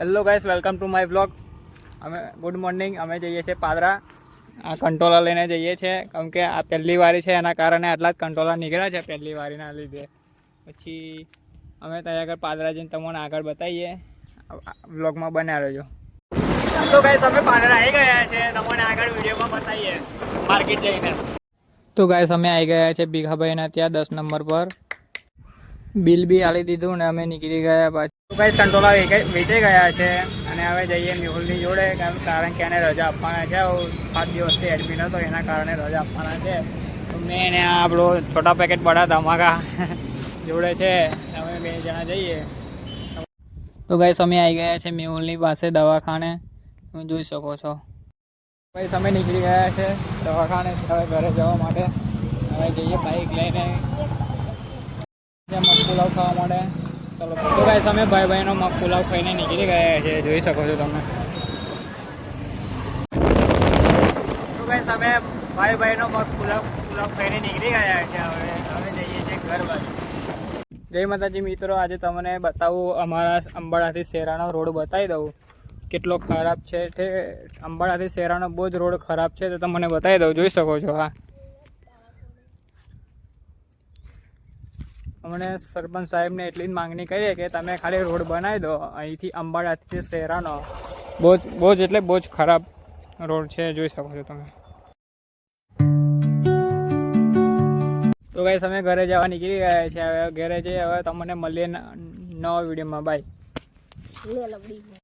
Hello guys, welcome to my blog. અમે good morning. અમે જઈએ છીએ પાદરા. આ કંટ્રોલર લઈને જઈએ છીએ કેમ કે આ પહેલી વારી છે, એના કારણે આટલા જ કંટ્રોલર નીકળ્યા છે પહેલી વારીના લીધે. પછી અમે ત્યાં આગળ પાદરા જઈને તમને આગળ બતાવીએ. બ્લોગમાં બન્યા રહેજો. તો ગાઈસ, અમે પાદરા આવી ગયા છે, તમને આગળ વિડીયોમાં બતાવીએ માર્કેટ જઈને. તો ગાઈસ, અમે આવી ગયા છે ભીખાભાઈના ત્યાં 10 નંબર પર. બિલ બી આલી દીધું ને અમે નીકળી ગયા. પાછું ગાઈસ, કંટ્રોલર વેચાઈ ગયા છે અને હવે જઈએ મેહુલની જોડે, કારણ કે એને રજા આપવાના છે. 7 દિવસથી એડમિટ હતો, એના કારણે રજા આપવાના છે. તો મેં એને આપણો છોટા પેકેટ બડા ધમાકા જોડે છે, અમે 2 જણા જઈએ. તો ગાઈસ, અમે આવી ગયા છે મેહુલની પાસે દવાખાને, તમે જોઈ શકો છો. ગાઈસ, અમે નીકળી ગયા છે દવાખાને હવે ઘરે જવા માટે. હવે જઈએ બાઈક લઈને મગ પુલાવ ખાવા માટે. ચલો. તો ગાઈસ, અમે ભાઈનો મગ પુલાવ ખાઈને નીકળી ગયા છે, જોઈ શકો છો તમે. તો ગાઈસ, અમે ભાઈનો મગ પુલાવ ખાઈને નીકળી ગયા છે. હવે જઈએ છીએ ઘર બાજુ. જય માતાજી મિત્રો, આજે તમને બતાવું અમારા અંબાડાથી શેરાનો રોડ બતાવી દઉં કેટલો ખરાબ છે. અંબાડાથી શેરાનો બહુ જ રોડ ખરાબ છે, તો તમને બતાવી દઉં, જોઈ શકો છો. હા, અમને સરપંચ સાહેબને એટલી જ માંગણી કરીએ કે તમે ખાલી રોડ બનાવી દો અહીંથી અંબાડાથી શહેરાનો. બહુ જ એટલે બહુ જ ખરાબ રોડ છે, જોઈ શકો છો તમે. તો ગાઈસ, અમે ઘરે જવા નીકળી ગયા છે. હવે ઘરે જઈએ. હવે તમને મળીએ નવા વિડીયોમાં. બાય.